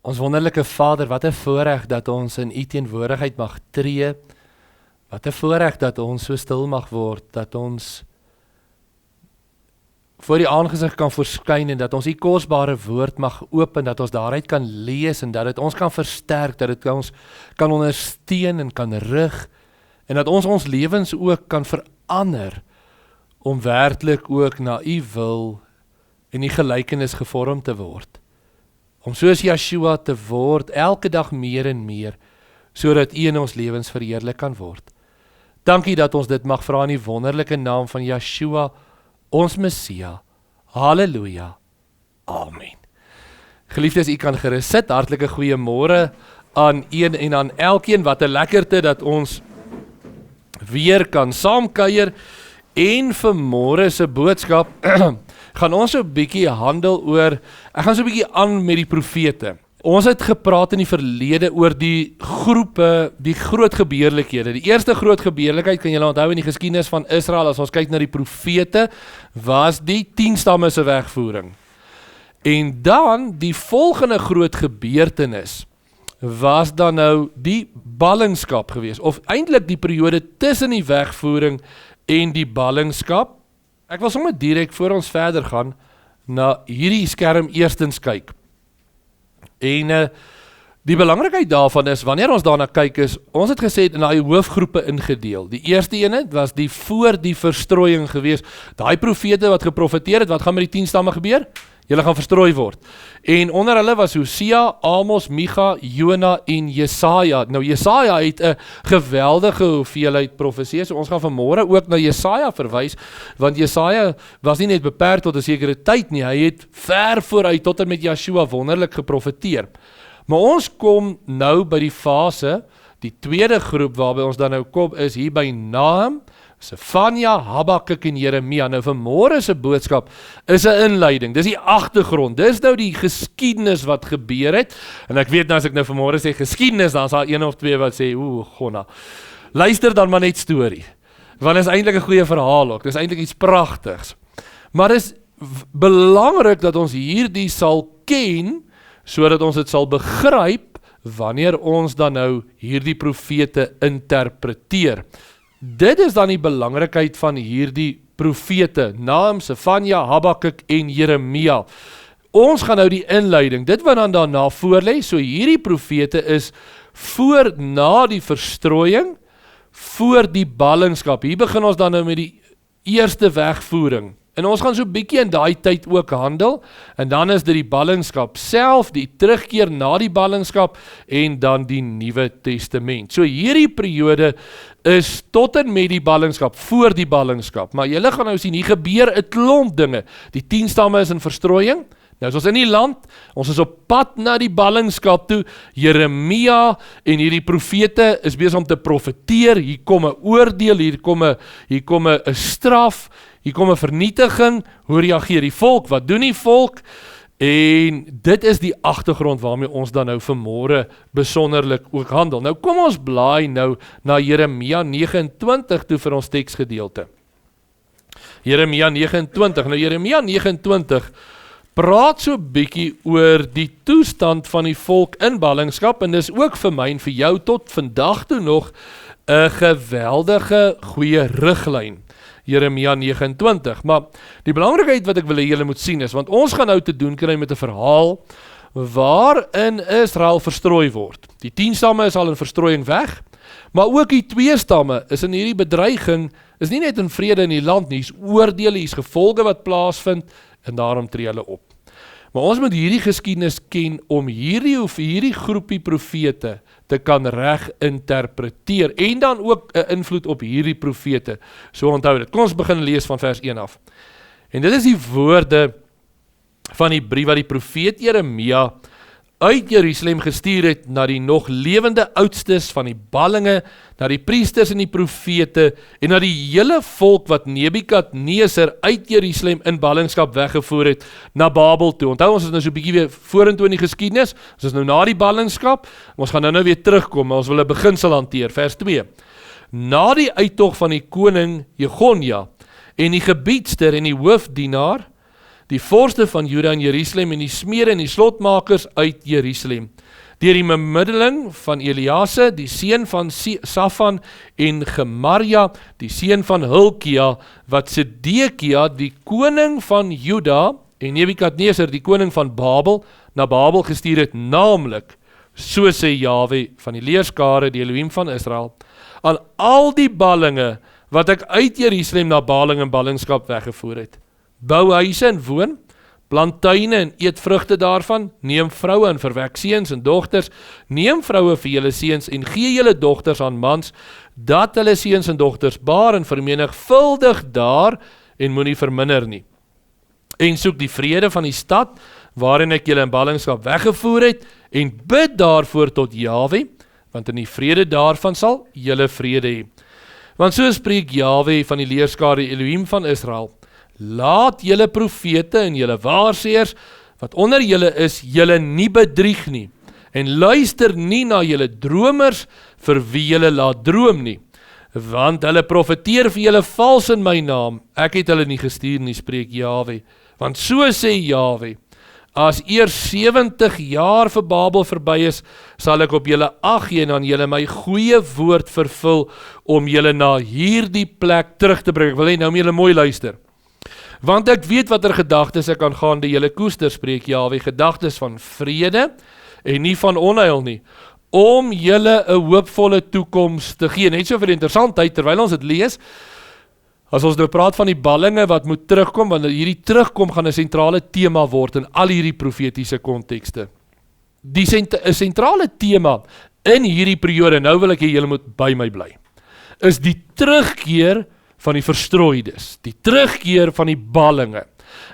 Ons wonderlike Vader, wat 'n voorreg dat ons in U teenwoordigheid mag tree. Wat 'n voorreg dat ons so stil mag word, dat ons voor die aangesig kan verskyn en dat ons U kosbare woord mag open, dat ons daaruit kan lees en dat dit ons kan versterk, dat dit ons kan ondersteun en kan rig en dat ons lewens ook kan verander om werklik ook na U wil en U gelykenis gevorm te word. Om soos Yeshua te word, elke dag meer en meer, sodat U in ons lewens verheerlik kan word. Dankie dat ons dit mag vra in die wonderlike naam van Yeshua, ons Messia. Halleluja. Amen. Geliefdes, U kan gerus sit. Hartlike goeiemôre aan een en aan elkeen. Wat 'n lekkerte dat ons weer kan saamkuier. En vanmôre se boodskap gaan ons so 'n bietjie handel oor, ek gaan so 'n bietjie aan met die profete. Ons het gepraat in die verlede oor die groepe, die groot gebeurlikhede. Die eerste groot gebeurlikheid, kan julle onthou in die geskiedenis van Israel, as ons kyk na die profete, was die 10 stamme se wegvoering. En dan, die volgende groot gebeurtenis, was dan nou die ballingskap gewees, of eintlik die periode tussen die wegvoering en die ballingskap. Ek wil sommer direk voor ons verder gaan, na hierdie skerm eerstens kyk. En die belangrikheid daarvan is, wanneer ons daarna kyk is, ons het gesê in daai hoofgroepe ingedeel. Die eerste ene was die voor die verstrooiing gewees. Daai profete wat geprofeteer het, wat gaan met die 10 stamme gebeur? Julle gaan verstrooi word. En onder hulle was Hosea, Amos, Micha, Jona en Jesaja. Nou Jesaja het 'n geweldige hoeveelheid profeseë. So ons gaan vanmôre ook na Jesaja verwys, want Jesaja was nie net beperk tot 'n sekere tyd nie, hy het ver vooruit tot en met Yeshua wonderlik geprofeteer. Maar ons kom nou by die fase, die tweede groep waarby ons dan nou kom, is hier by Nahum, Sefanja, Habakuk en Jeremia. Nou vanmôre se boodskap is 'n inleiding, dis die agtergrond, dis nou die geskiedenis wat gebeur het, en ek weet nou as ek nou vanmôre sê geskiedenis, dan is daar een of twee wat sê, gonna, luister dan maar net storie, want is eintlik 'n goeie verhaal ook, dis eintlik iets pragtigs, maar is belangrik dat ons hierdie sal ken, sodat ons dit sal begryp, wanneer ons dan nou hierdie profete interpreteer. Dit is dan die belangrikheid van hierdie profete, Nahum, Sefanja, Habakuk en Jeremia. Ons gaan nou die inleiding, dit wat dan daarna voorlê, so hierdie profete is voor na die verstrooiing, voor die ballingskap. Hier begin ons dan nou met die eerste wegvoering. En ons gaan so bietjie in daai tyd ook handel, en dan is dit die ballingskap self, die terugkeer na die ballingskap, en dan die Nuwe Testament. So hierdie periode is tot en met die ballingskap, voor die ballingskap, maar julle gaan nou sien, hier gebeur 'n klomp dinge. Die 10 stamme is in verstrooiing, nou is ons in die land, ons is op pad na die ballingskap toe, Jeremia en hierdie profete is besig om te profeteer, hier kom 'n oordeel, hier kom 'n straf, hier kom 'n vernietiging, hoe reageer die volk, wat doen die volk, en dit is die agtergrond waarmee ons dan nou vanmôre besonderlik ook handel. Nou kom ons blaai nou na Jeremia 29 toe vir ons teksgedeelte. Jeremia 29, nou Jeremia 29 praat so bietjie oor die toestand van die volk in ballingskap, en dis ook vir my en vir jou tot vandag toe nog 'n geweldige goeie riglyn. Jeremia 29, maar die belangrikheid wat ek wil hê julle moet sien is, want ons gaan nou te doen kry met 'n verhaal waarin Israel verstrooi word. Die 10 stamme is al in verstrooiing weg, maar ook die 2 stamme is in hierdie bedreiging, is nie net in vrede in die land nie, is oordele, is gevolge wat plaasvind, en daarom tree hulle op. Maar ons moet hierdie geskiedenis ken om hierdie groepie profete te kan reg interpreteer, en dan ook 'n invloed op hierdie profete. So onthou dit. Kom ons begin lees van vers 1 af. En dit is die woorde van die brief wat die profeet Jeremia uit Jerusalem gestuur het na die nog lewende oudstes van die ballinge, na die priesters en die profete, en na die hele volk wat Nebukadneser uit Jerusalem in ballingskap weggevoer het, na Babel toe. Onthou, ons is nou so 'n bietjie weer vorentoe in die geskiedenis, ons is nou na die ballingskap, ons gaan nou weer terugkom, maar ons wil 'n beginsel hanteer, vers 2. Na die uittog van die koning Jegonja, en die gebiedster en die hoofdienaar, die vorste van Juda en Jerusalem en die smede en die slotmakers uit Jerusalem, deur die bemiddeling van Eliase, die seun van Safan, en Gemaria, die seun van Hilkia, wat Sedekia, die koning van Juda, en Nebukadneser, die koning van Babel, na Babel gestuur het, naamlik, so sê Jahwe van die leerskare, die Elohim van Israel, aan al die ballinge, wat ek uit Jerusalem na balling en ballingskap weggevoer het. Bou huise en woon, plant tuine en eet vrugte daarvan, neem vroue en verwek seuns en dogters, neem vroue vir julle seuns en gee julle dogters aan mans, dat hulle seuns en dogters baar en vermenigvuldig daar en moenie verminder nie. En soek die vrede van die stad, waarin ek julle in ballingskap weggevoer het, en bid daarvoor tot Jahwe, want in die vrede daarvan sal julle vrede hê. Want so spreek Jahwe van die leerskare Elohim van Israel, laat julle profete en julle waarseers, wat onder julle is, julle nie bedrieg nie, en luister nie na julle dromers, vir wie julle laat droom nie, want hulle profeteer vir julle vals in my naam, ek het hulle nie gestuur nie, spreek Jahwe, want so sê Jahwe, as eers 70 jaar vir Babel verby is, sal ek op julle ag gee en aan julle my goeie woord vervul, om julle na hierdie plek terug te bring. Ek wil hê nou moet julle mooi luister. Want ek weet wat gedagtes ek aangaande julle koester, spreek Jahwe, gedagtes van vrede en nie van onheil nie, om julle 'n hoopvolle toekoms te gee. Net so vir die interessantheid, terwyl ons dit lees, as ons nou praat van die ballinge wat moet terugkom, want hierdie terugkom gaan 'n sentrale tema word in al hierdie profetiese kontekste. Die sentrale tema in hierdie periode, nou wil ek hê julle moet by my bly, is die terugkeer van die verstrooides, die terugkeer van die ballinge.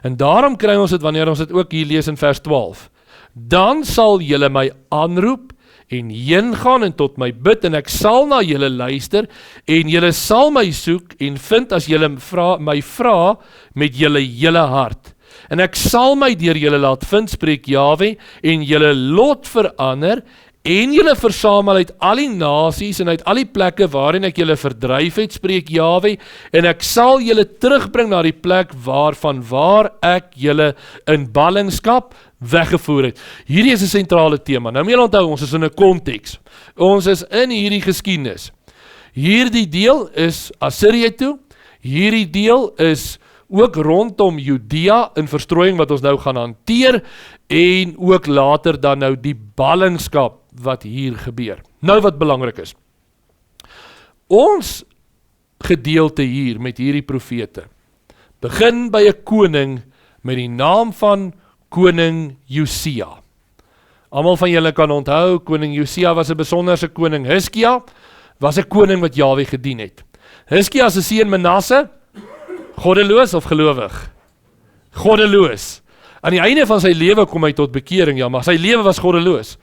En daarom kry ons dit wanneer ons dit ook hier lees in vers 12. Dan sal julle my aanroep en heen gaan en tot my bid, en ek sal na julle luister, en julle sal my soek en vind as julle my vra met julle hele hart. En ek sal my deur julle laat vind, spreek Jahwe, en julle lot verander, en julle versamel uit al die nasies en uit al die plekke waarin ek julle verdryf het, spreek Jahwe, en ek sal julle terugbring na die plek waarvan ek julle in ballingskap weggevoer het. Hierdie is 'n sentrale tema. Nou moet julle onthou, ons is in 'n konteks. Ons is in hierdie geskiedenis. Hierdie deel is Assirië toe. Hierdie deel is ook rondom Judea in verstrooiing wat ons nou gaan hanteer, en ook later dan nou die ballingskap wat hier gebeur. Nou wat belangrik is. Ons gedeelte hier met hierdie profete begin by 'n koning met die naam van koning Josia. Almal van julle kan onthou, koning Josia was 'n besonderse koning. Hiskia was 'n koning wat Jahwe gedien het. Hiskia se seun Manasse, goddeloos of gelowig? Goddeloos. Aan die einde van sy lewe kom hy tot bekering, ja, maar sy lewe was goddeloos.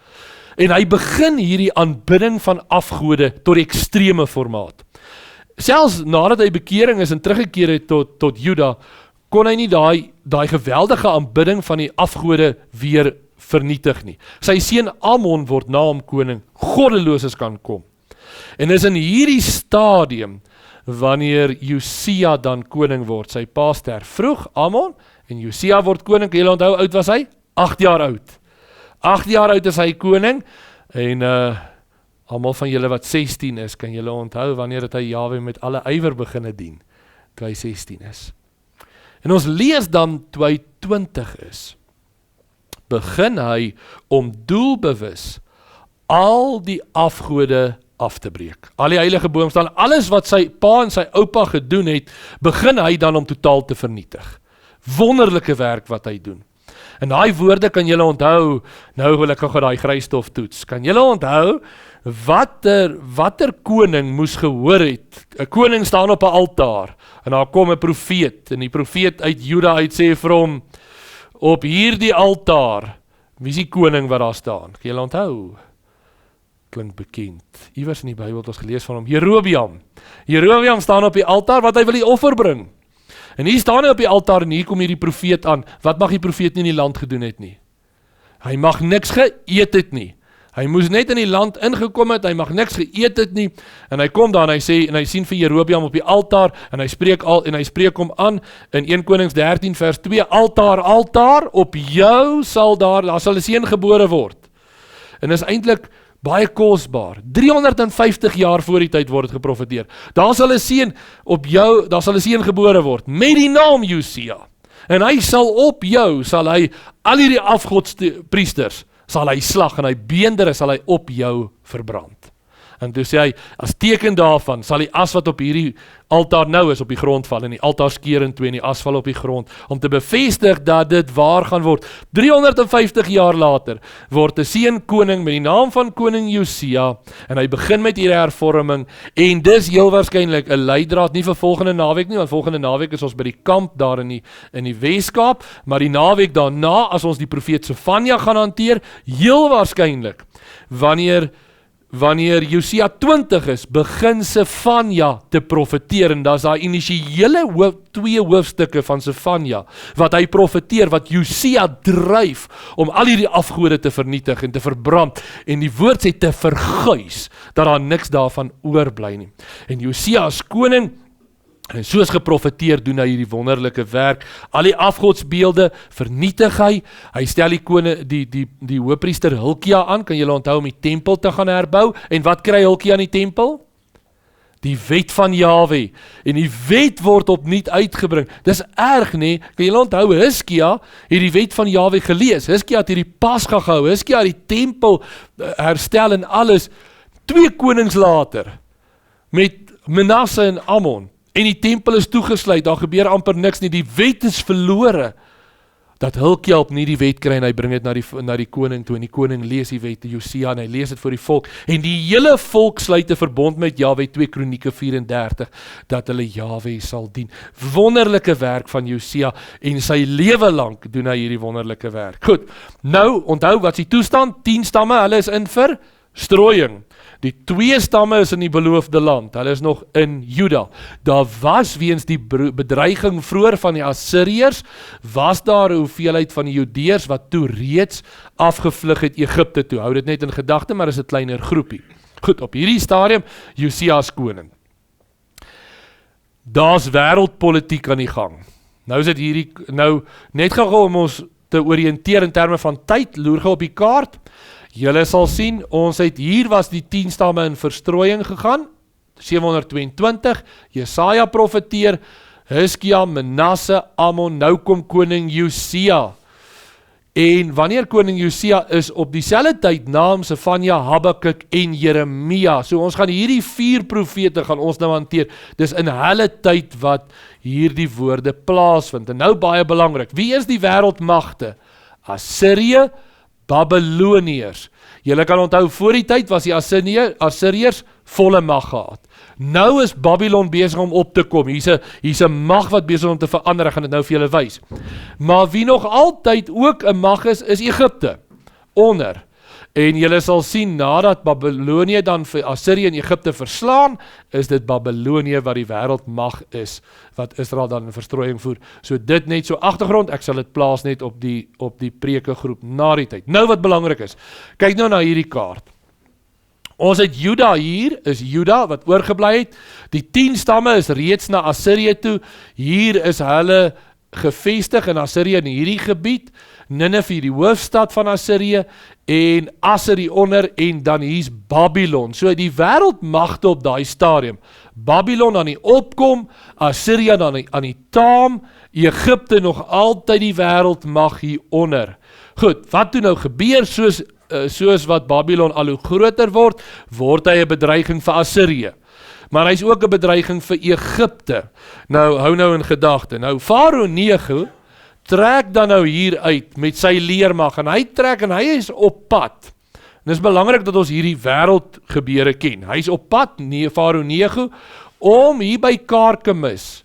En hy begin hierdie aanbidding van afgode tot die ekstreme formaat. Selfs nadat hy bekering is en teruggekeer het tot Juda, kon hy nie daai geweldige aanbidding van die afgode weer vernietig nie. Sy seun Amon word na hom koning, goddeloses kan kom. En is in hierdie stadium wanneer Josia dan koning word. Sy pa sterf vroeg, Amon, en Josia word koning. Kan julle onthou, oud was hy? 8 jaar oud. 8 jaar oud is hy koning, en almal van julle wat 16 is, kan julle onthou wanneer het hy Jahwe met alle ywer beginne dien, toe hy 16 is. En ons lees dan, toe hy 20 is, begin hy om doelbewus al die afgode af te breek. Al die heilige boomstaan, alles wat sy pa en sy oupa gedoen het, begin hy dan om totaal te vernietig. Wonderlike werk wat hy doen. En daai woorde kan julle onthou, nou wil ek gou daai grysstof toets, kan julle onthou, watter koning moes gehoor het, 'n koning staan op 'n altaar, en daar kom 'n profeet, en die profeet uit Juda uit sê vir hom, op hierdie altaar, wie is die koning wat daar staan? Kan julle onthou? Klink bekend. Iewers in die Bybel het ons gelees van hom, Jerobeam. Jerobeam staan op die altaar, wat hy wil die offer bring. En hier staan hy op die altaar, en hier kom hierdie profeet aan. Wat mag die profeet nie in die land gedoen het nie? Hy mag niks geëet het nie. Hy moes net in die land ingekom het, hy mag niks geëet het nie, en hy kom daar en hy sê, en hy sien vir Jerobeam op die altaar, en hy spreek hom aan, in 1 Konings 13 vers 2, altaar, op jou sal daar sal 'n seun gebore word. en is eintlik baie kosbaar. 350 jaar voor die tyd word het geprofeteer. Daar sal 'n seun gebore word, met die naam Josia. En hy sal op jou, sal hy al hierdie afgodspriesters, sal hy slag, en hy beendere sal hy op jou verbrand. En toe sê hy, as teken daarvan, sal die as wat op hierdie altaar nou is, op die grond val, en die altaar skeer in twee, en die as val op die grond, om te bevestig dat dit waar gaan word. 350 jaar later, word 'n seun koning met die naam van koning Josia, en hy begin met hierdie hervorming, en dis heel waarskynlik 'n leidraad, nie vir volgende naweek nie, want volgende naweek is ons by die kamp daar in die Weskaap, maar die naweek daarna, as ons die profeet Sefanja gaan hanteer, heel waarskynlik, wanneer Josia 20 is, begin Sefanja te profeteer, en daar's daai initiële 2 hoofstukke van Sefanja, wat hy profeteer, wat Josia dryf, om al hierdie afgode te vernietig en te verbrand, en die woord sê te verguis, dat daar niks daarvan oorbly nie. En Josia as koning, en soos geprofeteer doen hy hierdie wonderlike werk, al die afgodsbeelde vernietig hy stel die hoëpriester Hilkia aan, kan julle onthou om die tempel te gaan herbou, en wat kry Hilkia in die tempel? Die wet van Jahwe, en die wet word opnuut uitgebring. Dis erg nie, kan julle onthou, Hiskia het die wet van Jahwe gelees, Hiskia het hierdie Pasga gehou, Hiskia het die tempel herstel en alles, 2 konings later, met Manasse en Amon, en die tempel is toegesluit, daar gebeur amper niks nie, die wet is verlore, dat Hilkia opnuut die wet kry, en hy bring dit na die koning toe, en die koning lees die wet, Josia, en hy lees dit vir die volk, en die hele volk sluit 'n verbond met Jahwe, 2 Kronieke 34, dat hulle Jahwe sal dien. Wonderlike werk van Josia, en sy lewe lank doen hy hierdie wonderlike werk. Goed, nou, onthou, wat is die toestand? 10 stamme, hulle is in verstrooiing. Die 2 stamme is in die beloofde land, hulle is nog in Juda. Daar was, weens die bedreiging vroeër van die Assiriërs, was daar 'n hoeveelheid van die Judeërs, wat toe reeds afgevlug het Egipte toe. Hou dit net in gedagte, maar is 'n kleiner groepie. Goed, op hierdie stadium, Josia as koning. Daar's wêreldpolitiek aan die gang. Nou is dit net gou om ons te oriënteer in terme van tyd, loer gou op die kaart. Julle sal sien, hier was die 10 stamme in verstrooiing gegaan, 722, Jesaja profeteer, Hiskia, Manasse, Amon, nou kom koning Josia. En wanneer koning Josia is op dieselfde tyd naam Sefanja, Habakuk en Jeremia. So ons gaan hierdie 4 profete gaan ons nou hanteer. Dis in hulle tyd wat hierdie woorde plaasvind. En nou baie belangrik, wie is die wêreldmagte? Assirië, Babyloniërs. Julle kan onthou, voor die tyd was die Assiriërs volle mag gehad. Nou is Babylon besig om op te kom. Hier's 'n mag wat besig om te verander, ek gaan dit nou vir julle wys. Maar wie nog altyd ook 'n mag is Egipte, onder. En julle sal sien, nadat Babylonië dan vir Assirië en Egipte verslaan, is dit Babylonië wat die wêreldmag is, wat Israel dan in verstrooiing voer. So dit net so agtergrond, ek sal dit plaas net op die prekegroep na die tyd. Nou wat belangrik is, kyk nou na hierdie kaart. Ons het Juda hier, is Juda wat oorgebly het, die 10 stamme is reeds na Assirië toe, hier is hulle gevestig in Assirië in hierdie gebied, Nineve die hoofstad van Assirië, en Assir hieronder, en dan hier's Babylon. So die wêreldmagte op daai stadium, Babylon aan die opkom, Assirië dan aan die taam, Egipte nog altyd die wêreldmag hieronder. Goed, wat toe nou gebeur, soos wat Babylon al hoe groter word hy 'n bedreiging vir Assirië. Maar hy is ook 'n bedreiging vir Egipte. Nou, hou nou in gedagte. Nou, Farao Nego trek dan nou hier uit met sy leermag, en hy trek en hy is op pad. En dis belangrik dat ons hierdie wêreldgebeure ken. Hy is op pad, Farao Nego, om hier by Karkemis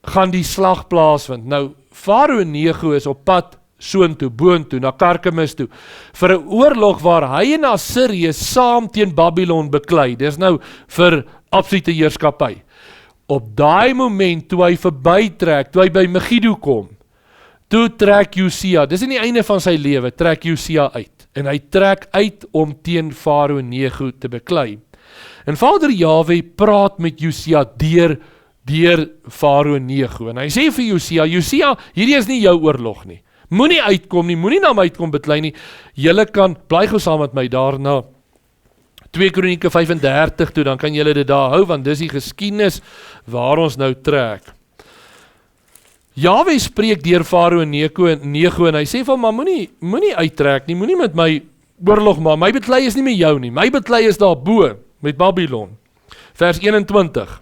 gaan die slag plaasvind. Nou, Farao Nego is op pad soontoe, boontoe, na Karkemis toe, vir 'n oorlog waar hy en Assirië saam teen Babylon beklei. Dis nou vir absolute heerskappy. Op daai moment, toe hy verbytrek, toe hy by Megiddo kom, toe trek Josia, dis in die einde van sy lewe, trek Josia uit. En hy trek uit om teen Farao Nego te beklei. En Vader Jahwe praat met Josia deur Farao Nego. En hy sê vir Josia, hierdie is nie jou oorlog nie. Moenie uitkom nie, moenie na my uitkom beklei nie. Julle kan, bly gou saam met my daarna 2 Kronieke 35 toe, dan kan julle dit daar hou, want dis die geskiedenis waar ons nou trek. Jahwe spreek deur Farao en Neko en hy sê van, maar moenie uittrek nie, moenie met my oorlog maak, my beklei is nie met jou nie, my beklei is daar bo, met Babylon. Vers 21.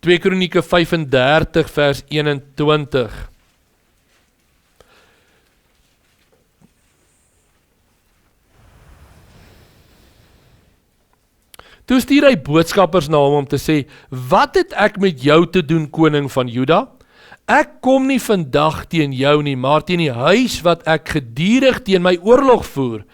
2 Kronieke 35 vers 21. Toe stuur hy boodskappers na hom om te sê, wat het ek met jou te doen, koning van Juda? Ek kom nie vandag teen jou nie, maar teen die huis wat ek gedurig teen my oorlog voer.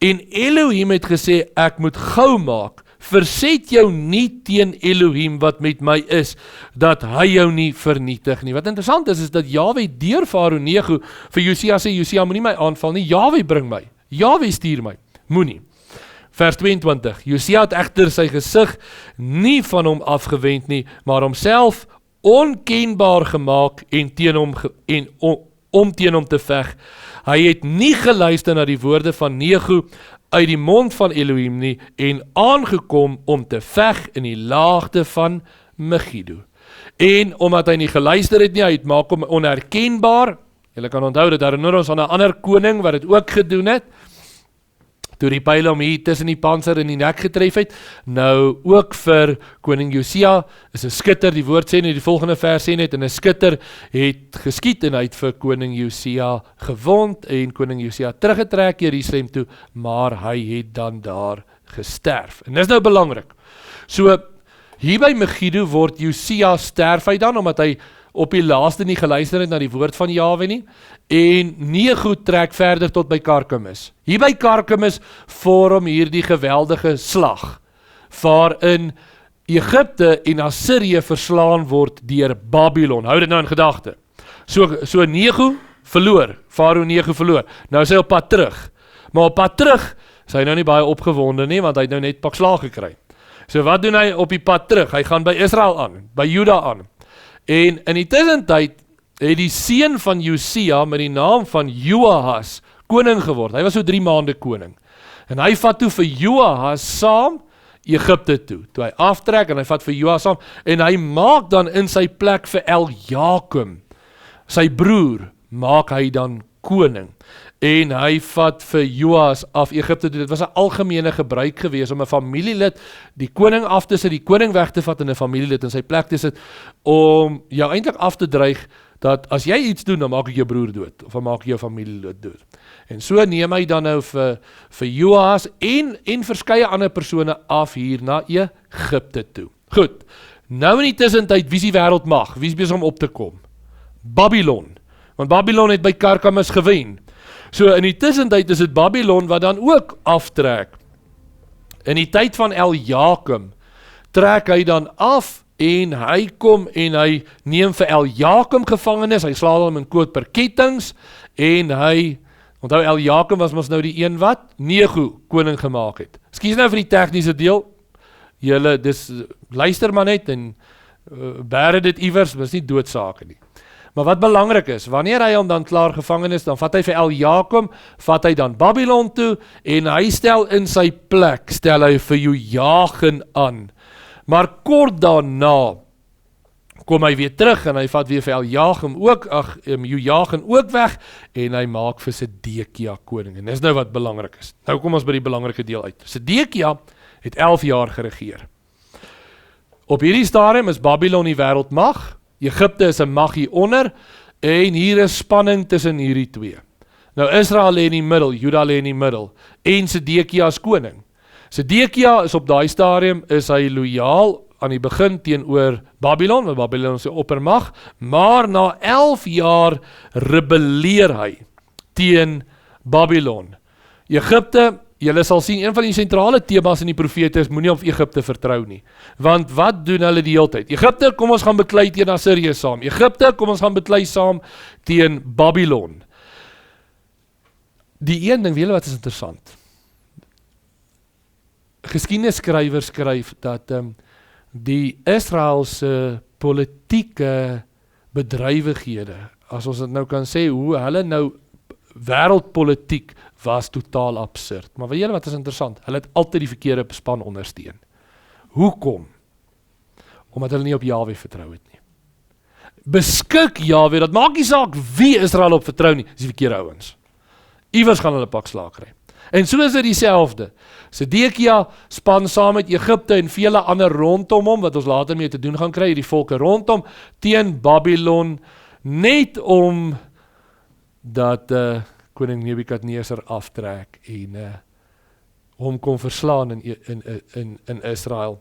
En Elohim het gesê, ek moet gou maak, verset jou nie teen Elohim wat met my is, dat hy jou nie vernietig nie. Wat interessant is dat Jahwe deur Farao Neko vir Josia sê, Josia moenie my aanval nie, Jahwe bring my, Jahwe stuur my, moenie. Vers 22, Josia het egter sy gesig nie van hom afgewend nie, maar homself onkenbaar gemaak en om teen hom te veg. Hy het nie geluister na die woorde van Neko uit die mond van Elohim nie en aangekom om te veg in die laagte van Megiddo. En omdat hy nie geluister het nie, hy het maak hom onherkenbaar. Julle kan onthou dat herinner ons aan 'n ander koning wat dit ook gedoen het. Toe die pyle hom hier tussen die panser in die nek getref het, nou ook vir koning Josia, is 'n skutter, die woord sê net, die volgende vers sê net, en 'n skutter het geskiet en hy het vir koning Josia gewond, en koning Josia teruggetrek Jerusalem toe, maar hy het dan daar gesterf. En dis nou belangrik. So, hier by Megiddo word Josia sterf hy dan, omdat hy op die laaste nie geluister het na die woord van Jahwe nie, en Neko trek verder tot by Karkemis. Hier by Karkemis vorm hierdie geweldige slag, waarin Egipte en Assirië verslaan word deur Babylon. Hou dit nou in gedagte. So Neko verloor, Farao Neko verloor. Nou is hy op pad terug. Maar op pad terug is hy nou nie baie opgewonde nie, want hy het nou net pak slaag gekry. So wat doen hy op die pad terug? Hy gaan by Israel aan, by Juda aan. En in die tussentyd het die seun van Josia met die naam van Joahas koning geword. Hy was so 3 maande koning. En hy vat toe vir Joahas saam Egipte toe. Toe hy aftrek en hy vat vir Joahas saam en hy maak dan in sy plek vir Eljakim, sy broer, maak hy dan koning. En hy vat vir Joas af Egipte toe. Dit was 'n algemene gebruik gewees om 'n familielid, die koning af te sit, die koning weg te vat en 'n familielid in sy plek te sit, om jou eintlik af te dreig, dat as jy iets doen, dan maak ek jou broer dood, of dan maak ek jou familielid dood. En so neem hy dan nou vir Joas en verskeie ander persone af hier na Egipte toe. Goed, nou in die tussentyd, wie is die wêreldmag? Wie is besig om op te kom? Babylon. Want Babylon het by Karkemis gewen. So in die tussentyd is dit Babylon wat dan ook aftrek. In die tyd van Eljakim trek hy dan af en hy kom en hy neem vir Eljakim gevangenis, hy slaan hom in koperkettings en hy, onthou Eljakim was mos nou die een wat Neko koning gemaak het. Ekskuus nou vir die tegniese deel, julle, luister maar net en bære dit iewers, maar is nie doodsake nie. Maar wat belangrik is, wanneer hy hom dan klaar gevangen is, dan vat hy vir Eljakim, vat hy dan Babylon toe, en hy stel in sy plek, stel hy vir Jojagin aan. Maar kort daarna, kom hy weer terug, en hy vat weer vir Jojagin ook weg, en hy maak vir Sedekia koning. En dis nou wat belangrik is. Nou kom ons by die belangrike deel uit. Sedekia het 11 jaar geregeer. Op hierdie stadium is Babylon die wêreldmag, Egipte is 'n mag hieronder, en hier is spanning tussen hierdie twee. Nou Israel lê in die middel, Juda lê in die middel, en Sedekia is koning. Sedekia is op daai stadium, is hy loyaal aan die begin teenoor Babylon, want Babylon is die oppermag, maar na 11 jaar rebelleer hy teen Babylon. Egipte, julle sal sien, een van die sentrale temas in die profete is, moenie op Egipte vertrou nie. Want wat doen hulle die hele tyd? Egipte, kom ons gaan beklei teen Assirië saam. Egipte, kom ons gaan beklei saam teen Babylon. Die een ding, weet julle wat is interessant? Geskiedenisskrywers skryf dat die Israelse politieke bedrywighede, as ons dit nou kan sê, hoe hulle nou wêreldpolitiek was totaal absurd. Maar weet julle wat is interessant? Hulle het altyd die verkeerde span ondersteun. Hoekom? Omdat hulle nie op Jahwe vertrou het nie. Beskik Jahwe, dat maak nie saak wie Israel op vertrou nie, is die verkeerde ouens. Iewers gaan hulle pak slaag kry. En so is dit dieselfde. Sedekia span saam met Egipte en vele ander rondom hom, wat ons later mee te doen gaan kry, die volke rondom, teen Babylon, net om dat koning Nebukadneser aftrek en hom kon verslaan in Israel.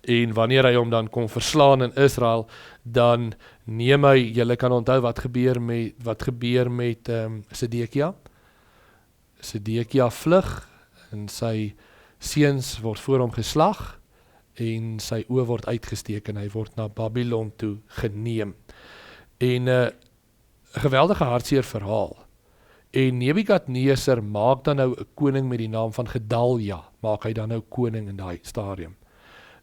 En wanneer hy hom dan kon verslaan in Israel, dan neem hy, julle kan onthou wat gebeur met Sedekia. Sedekia vlug en sy seuns word voor hom geslag en sy oë word uitgesteek en hy word na Babylon toe geneem. En 'n geweldige hartseer verhaal. En Nebukadneser maak dan nou 'n koning met die naam van Gedalja, maak hy dan nou koning in daai stadium.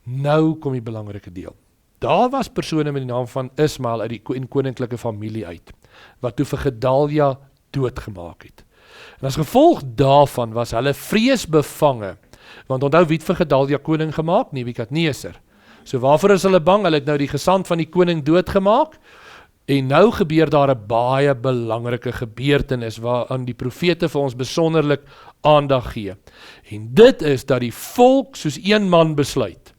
Nou kom die belangrike deel. Daar was persone met die naam van Ismael uit die koninklike familie uit, wat toe vir Gedalja doodgemaak het. En as gevolg daarvan was hulle vreesbevange, want onthou wie het vir Gedalja koning gemaak? Nebukadneser. So waarvoor is hulle bang? Hulle het nou die gesant van die koning doodgemaak, en nou gebeur daar 'n baie belangrike gebeurtenis, waaraan die profete vir ons besonderlik aandag gee. En dit is dat die volk soos een man besluit,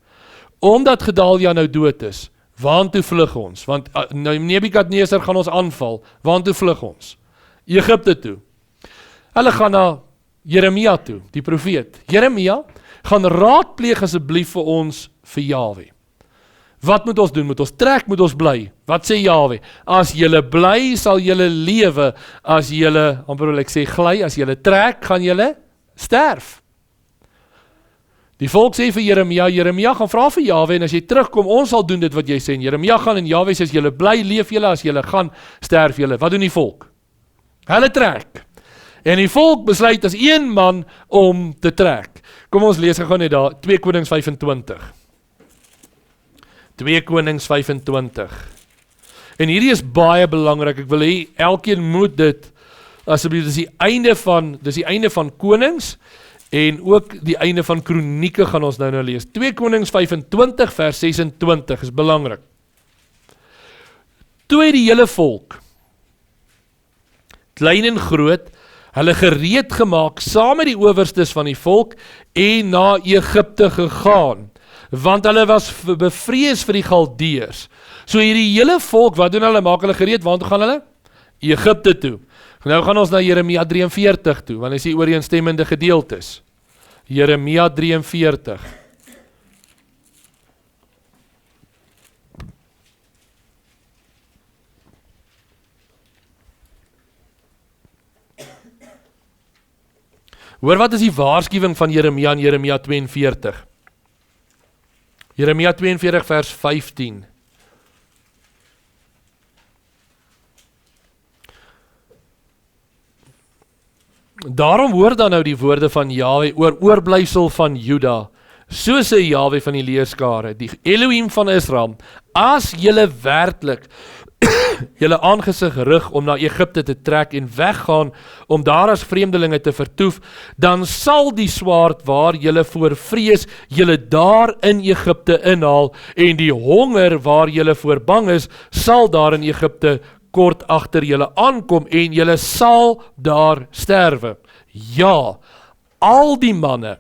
omdat Gedalja nou dood is, waantoe vlug ons? Want nou Nebukadneser gaan ons aanval, waantoe vlug ons? Egipte toe. Hulle gaan na Jeremia toe, die profeet. Jeremia, gaan raadpleeg asseblief vir ons vir Jahwe. Wat moet ons doen? Moet ons trek, moet ons bly? Wat sê Jahwe? As julle bly, sal julle lewe. As julle, amper wil ek sê gly, as julle trek, gaan julle sterf. Die volk sê vir Jeremia, Jeremia gaan vra vir Jahwe, en as jy terugkom, ons sal doen dit wat jy sê. En Jeremia gaan en Jahwe sê, as julle bly, leef julle, as julle gaan, sterf julle. Wat doen die volk? Hulle trek. En die volk besluit as een man om te trek. Kom ons lees gou net daar, 2 Konings 25. 2 Konings 25. En hierdie is baie belangrik, ek wil hê, elkeen moet dit, asseblief, dis die einde van Konings, en ook die einde van Kronieke gaan ons nou lees. 2 Konings 25 vers 26 is belangrik. Toe het die hele volk, klein en groot, hulle gereed gemaak, saam met die owerstes van die volk, en na Egipte gegaan, want hulle was bevrees vir die Galdeërs. So hierdie hele volk, wat doen hulle? Maak hulle gereed, waartoe gaan hulle? Egipte toe. Nou gaan ons na Jeremia 43 toe, want is die ooreenstemmende gedeeltes. Jeremia 43. Hoor wat is die waarskuwing van Jeremia in Jeremia 42? Jeremia 42 vers 15. Daarom hoor dan nou die woorde van Jahwe oor oorblyfsel van Juda. So sê Jahwe van die leerskare, die Elohim van Israel, as julle werklik julle aangesig rig om na Egipte te trek en weggaan om daar as vreemdelinge te vertoef, dan sal die swaard waar julle voor vrees, julle daar in Egipte inhaal, en die honger waar julle voor bang is, sal daar in Egipte kort agter julle aankom, en julle sal daar sterwe. Ja, al die manne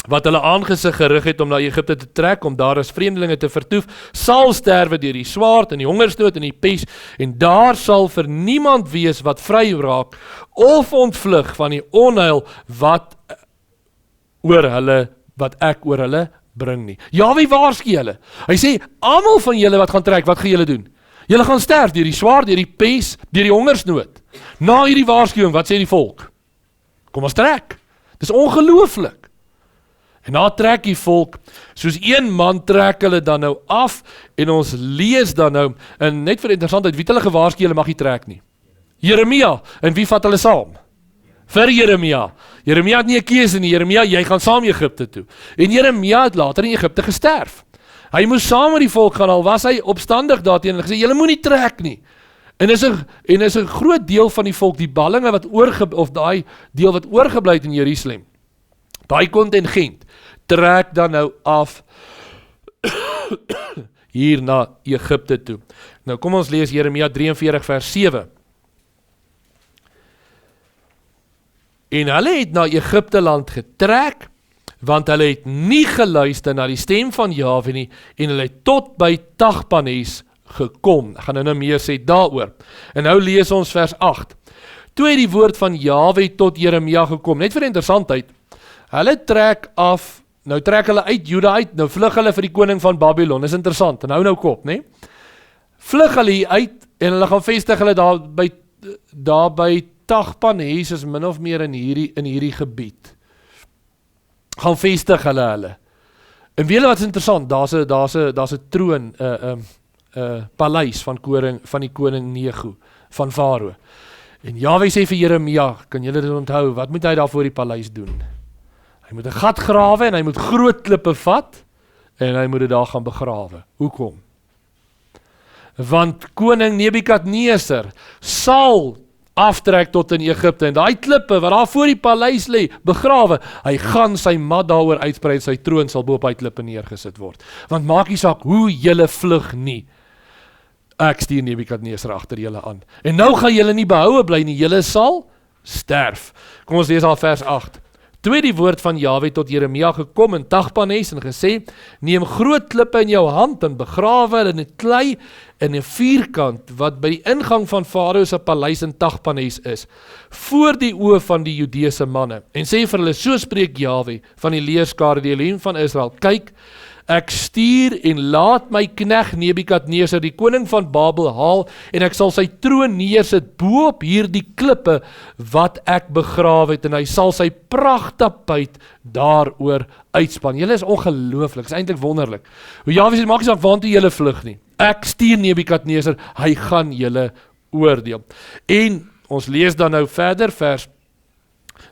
wat hulle aangesig gerig het om na Egipte te trek, om daar as vreemdelinge te vertoef, sal sterwe deur die swaard en die hongersnood en die pes, en daar sal vir niemand wees wat vry raak, of ontvlug van die onheil wat ek oor hulle bring nie. Jahwe waarsku hulle. Hy sê, almal van julle wat gaan trek, wat gaan julle doen? Julle gaan sterf deur die swaard, deur die pes, deur die hongersnood. Na hierdie waarskuwing, wat sê die volk? Kom ons trek. Dis ongelooflik. En daar trek die volk, soos een man trek hulle dan nou af, en ons lees dan nou, en net vir interessantheid, wie het hulle gewaarsku, hulle mag nie trek nie? Jeremia, en wie vat hulle saam? Vir Jeremia. Jeremia het nie 'n keuse nie, Jeremia, jy gaan saam Egipte toe. En Jeremia het later in Egipte gesterf. Hy moes saam met die volk gaan, al was hy opstandig daarteen en gesê, julle moet nie trek nie. En is 'n groot deel van die volk, die ballinge of daai deel wat oorgebly het in Jerusalem, daai kontingent, trek dan nou af hier na Egipte toe. Nou kom ons lees Jeremia 43 vers 7. En hulle het na Egipte land getrek, want hulle het nie geluister na die stem van Jahwe nie, en hulle het tot by Tagpanes gekom. Ek gaan nou meer sê daaroor. En nou lees ons vers 8. Toe het die woord van Jahwe tot Jeremia gekom, net vir interessantheid, hulle trek af, nou trek hulle uit Juda uit, nou vlug hulle vir die koning van Babylon, is interessant, en nou kop, né? Vlug hulle hier uit, en hulle gaan vestig hulle daar by Tagpanes, is min of meer in hierdie gebied. Gaan vestig hulle. En weet julle wat is interessant, daar's 'n troon, paleis van die koning Nego, van Farao. En Jahwe sê vir Jeremia, kan julle dit onthou, wat moet hy daar voor die paleis doen? Hy moet 'n gat grawe en hy moet groot klippe vat en hy moet dit daar gaan begrawe. Hoekom? Want koning Nebukadneser sal aftrek tot in Egipte en daai klippe wat daar voor die paleis lê, begrawe, hy gaan sy mat daaroor uitsprei en sy troon sal bo op hy klippe neergesit word. Want maak nie saak hoe julle vlug nie, ek stuur Nebukadneser agter julle aan. En nou gaan julle nie behoue bly nie, julle sal sterf. Kom ons lees al vers 8. Toe het die woord van Jahwe tot Jeremia gekom in Tagpanes en gesê, neem groot klippe in jou hand en begrawe hulle in 'n klei in 'n vierkant wat by die ingang van Farao se paleis in Tagpanes is, voor die oë van die Judeese manne. En sê vir hulle, so spreek Jahwe van die leerskare, die Elohim van Israel, kyk, ek stuur en laat my knegt Nebukadneser, die koning van Babel, haal, en ek sal sy troon neersit bo op hierdie klippe wat ek begrawe het, en hy sal sy pragtapijt daaroor uitspan. Julle is ongelooflik, is eintlik wonderlik. Hoe Jahwe sê, maak nie saak waantoe julle vlug nie. Ek stuur Nebukadneser, hy gaan julle oordeel. En ons lees dan nou verder,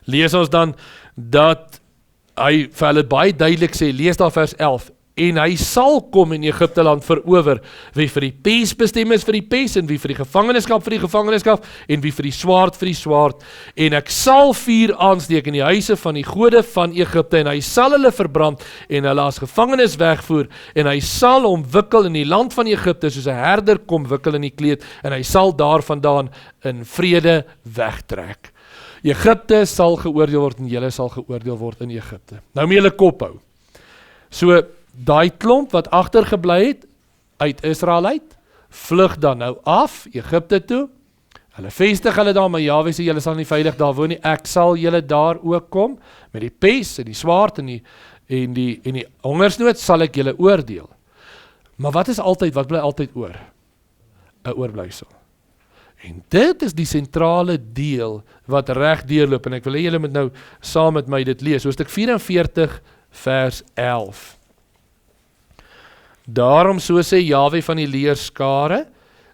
lees ons dan dat hy vir hulle baie duidelik sê, lees daar vers 11, en hy sal kom in Egipte land verower, wie vir die pes bestem is vir die pes, en wie vir die gevangenskap vir die gevangenskap, en wie vir die swaard, en ek sal vuur aansteek in die huise van die gode van Egipte, en hy sal hulle verbrand, en hulle as gevangenes wegvoer, en hy sal omwikkel in die land van Egipte, soos 'n herder kom wikkel in die kleed, en hy sal daarvandaan in vrede wegtrek. Egipte sal geoordeel word en julle sal geoordeel word in Egipte. Nou moet julle kop hou. So, daai klomp wat agtergebly het, uit Israel uit, vlug dan nou af, Egipte toe, hulle vestig hulle daar, maar Jahwe sê, julle sal nie veilig daar woon nie, ek sal julle daar ook kom, met die pes en die swaard en die hongersnood sal ek julle oordeel. Maar wat bly altyd oor? 'n oorblyfsel. En dit is die sentrale deel wat reg deurloop, en ek wil hê julle moet nou saam met my dit lees, hoofstuk 44 vers 11. Daarom so sê Jahwe van die leerskare,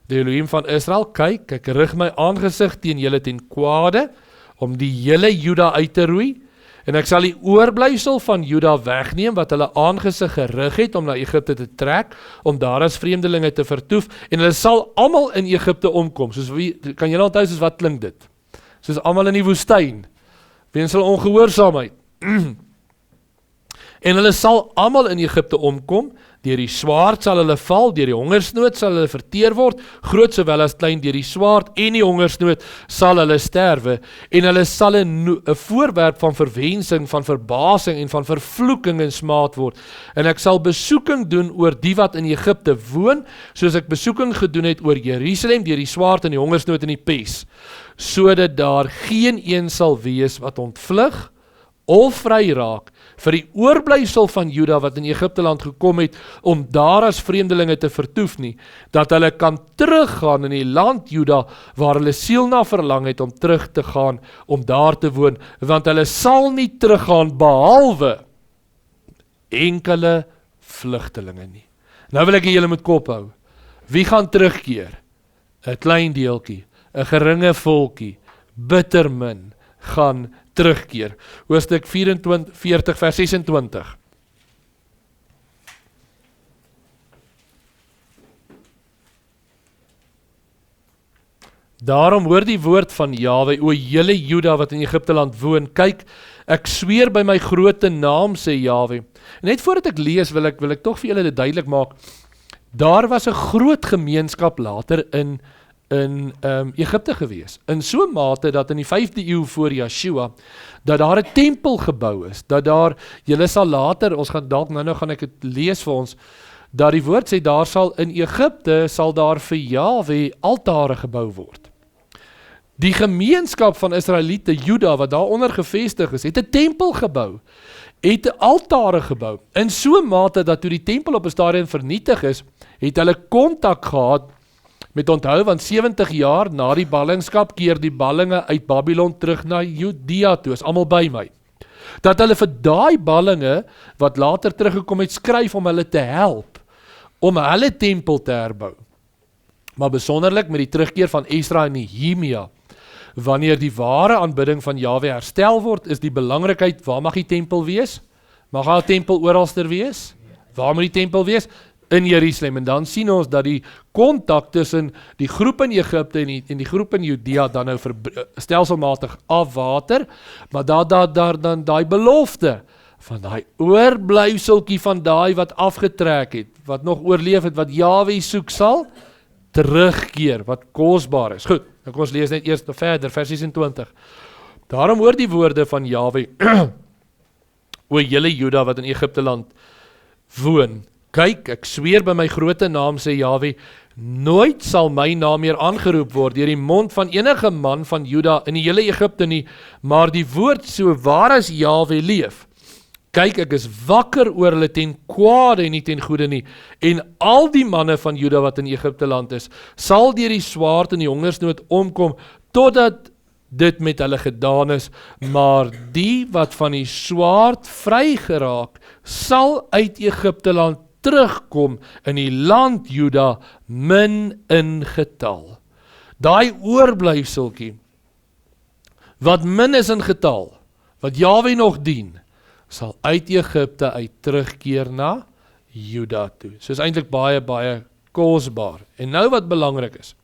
die Elohim van Israel, kyk, ek rig my aangesig teen julle ten kwade, om die hele Juda uit te roei, en ek sal die oorblyfsel van Juda wegneem, wat hulle aangesig gerig het, om na Egipte te trek, om daar as vreemdelinge te vertoef, en hulle sal almal in Egipte omkom, kan julle onthou, soos wat klink dit? Soos almal in die woestyn, weens hulle ongehoorsaamheid, en hulle sal almal in Egipte omkom, deur die swaard sal hulle val, deur die hongersnood sal hulle verteer word, groot sowel as klein, deur die swaard en die hongersnood sal hulle sterwe, en hulle sal 'n voorwerp van verwensing, van verbasing en van vervloeking en smaad word. En ek sal besoeking doen oor die wat in Egipte woon, soos ek besoeking gedoen het oor Jerusalem, deur die swaard en die hongersnood en die pes, sodat daar geen een sal wees wat ontvlug of vry raak vir die oorblyfsel van Juda wat in Egipte land gekom het, om daar as vreemdelinge te vertoef nie, dat hulle kan teruggaan in die land Juda, waar hulle siel na verlang het om terug te gaan, om daar te woon, want hulle sal nie teruggaan behalwe enkele vlugtelinge nie. Nou wil ek julle moet kop hou. Wie gaan terugkeer? 'n klein deeltjie, 'n geringe volkie, bitter min, gaan terugkeer. Hoofstuk 44 vers 26. Daarom hoor die woord van Jahwe, o julle Juda wat in Egipte land woon, kyk, ek sweer by my grote naam, sê Jahwe. En net voordat ek lees, wil ek toch vir julle dit duidelik maak, daar was 'n groot gemeenskap later in Egipte gewees, in so mate dat in die 5de eeu voor Yeshua, dat daar 'n tempel gebou is, dat daar, julle sal later, ons gaan dalk nou gaan ek het lees vir ons, dat die woord sê, daar sal in Egipte, sal daar vir Jahwe altare gebou word. Die gemeenskap van Israeliete, Juda, wat daaronder gevestig is, het 'n tempel gebou, het 'n altare gebou, in so mate dat toe die tempel op 'n stadium vernietig is, het hulle kontak gehad, met onthou, want 70 jaar na die ballingskap, keer die ballinge uit Babylon terug na Judea toe, is almal by my. Dat hulle vir daai ballinge, wat later teruggekom het, skryf om hulle te help, om hulle tempel te herbou. Maar besonderlik met die terugkeer van Esra en Nehemia, wanneer die ware aanbidding van Jahwe herstel word, is die belangrikheid, waar mag die tempel wees? Mag daar 'n tempel oralster wees? Waar moet die tempel wees? In Jerusalem, en dan sien ons dat die kontak tussen die groep in Egipte en die groep in Judea dan nou stelselmatig afwater, maar dan daai belofte van daai oorblyfseltjie van daai wat afgetrek het, wat nog oorleef het, wat Jahwe soek sal, terugkeer, wat kosbaar is. Goed, dan kom ons lees net eers verder, vers 26. Daarom hoor die woorde van Jahwe, o julle Juda wat in Egipte land woon, kyk, ek sweer by my grote naam, sê Jahwe, nooit sal my naam meer aangeroep word deur die mond van enige man van Juda in die hele Egipte nie, maar die woord so waar as Jahwe leef. Kyk, ek is wakker oor hulle ten kwade en nie ten goede nie, en al die manne van Juda wat in Egipte land is, sal deur die swaard en die hongersnood omkom, totdat dit met hulle gedaan is, maar die wat van die swaard vry geraak, sal uit Egipte land terugkom in die land Juda min in getal. Daai oorblyfseltjie, wat min is in getal, wat Jahwe nog dien, sal uit Egipte uit terugkeer na Juda toe. So is eintlik baie, baie kosbaar. En nou wat belangrik is,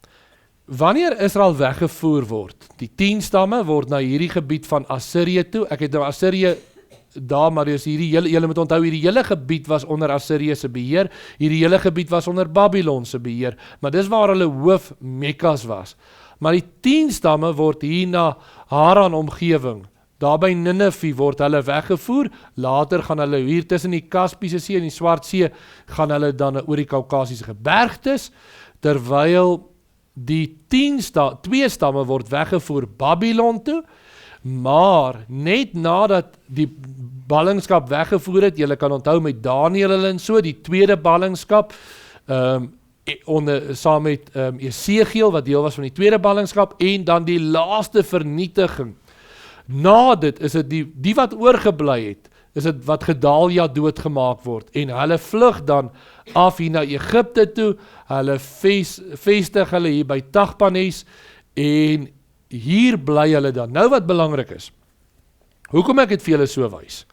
wanneer Israel weggevoer word, die 10 stamme word na hierdie gebied van Assirië toe, ek het nou Assirië daar, maar dus julle moet onthou, hierdie hele gebied was onder Assirië se beheer, hierdie hele gebied was onder Babylon se beheer, maar dis waar hulle hoof Mekkas was. Maar die 10 stamme word hier na Haran omgewing, daar by Ninive word hulle weggevoer, later gaan hulle hier tussen die Kaspiese See en die Swart See, gaan hulle dan oor die Kaukasiese gebergtes, terwyl die 2 stamme word weggevoer Babylon toe, maar net nadat die ballingskap weggevoer het, julle kan onthou met Daniël en so, die tweede ballingskap, saam met Esegiel, wat deel was van die tweede ballingskap, en dan die laaste vernietiging. Na dit is dit die wat oorgebly het, is dit wat Gedalia doodgemaak word, en hulle vlug dan af hier na Egipte toe, hulle vestig hulle hier by Tagpanes, en hier bly hulle dan. Nou wat belangrik is, hoekom ek het vir julle so wys?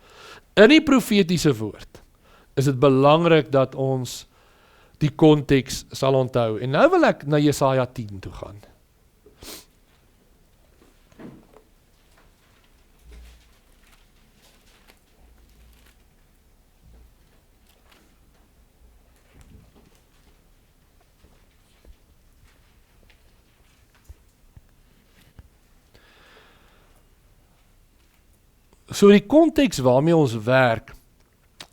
In die profetiese woord is dit belangrik dat ons die konteks sal onthou. En nou wil ek na Jesaja 10 toe gaan. So die konteks waarmee ons werk,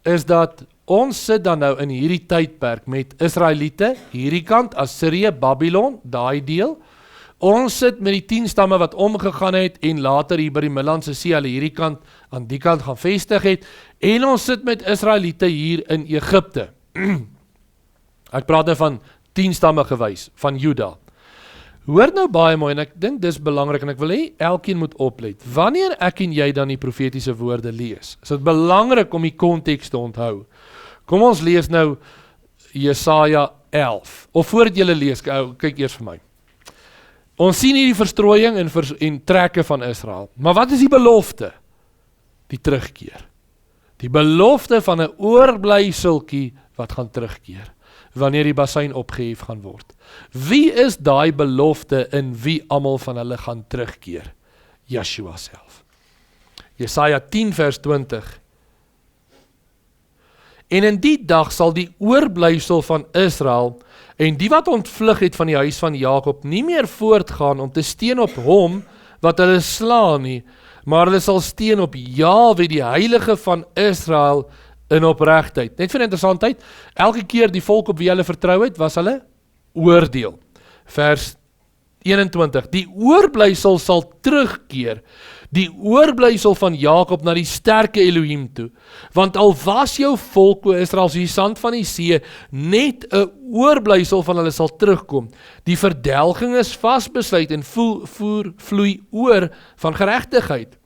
is dat ons sit dan nou in hierdie tydperk met Israeliete, hierdie kant, Assirië, Babylon, daai deel. Ons sit met die 10 stamme wat omgegaan het, en later hier by die Middellandse See, hulle hierdie kant, aan die kant gaan vestig het, en ons sit met Israeliete hier in Egipte. Ek praat nou van 10 stamme gewys, van Juda. Hoor nou baie mooi, en ek dink dis belangrik, en ek wil hê elkeen moet oplet. Wanneer ek en jy dan die profetiese woorde lees, is dit belangrik om die konteks te onthou. Kom ons lees nou Jesaja 11, of voordat julle lees, kyk eers vir my. Ons sien hier die verstrooiing en trekke van Israel, maar wat is die belofte? Die terugkeer. Die belofte van 'n oorblyfseltjie wat gaan terugkeer. wanneer die basuin opgehef gaan word. Wie is daai belofte in wie almal van hulle gaan terugkeer? Yeshua self. Jesaja 10 vers 20. En in die dag sal die oorblysel van Israel en die wat ontvlug het van die huis van Jakob nie meer voortgaan om te steun op hom wat hulle slaan nie, maar hulle sal steun op Jahwe, die heilige van Israel, in opregtheid. Net vir interessantheid, elke keer die volk op wie hulle vertrou het, was hulle oordeel. Vers 21, die oorblysel sal terugkeer, die oorblysel van Jakob na die sterke Elohim toe, want al was jou volk, o Israel, soos die sand van die see, net 'n oorblysel van hulle sal terugkom. Die verdelging is vasbesluit en vloei oor van geregtigheid.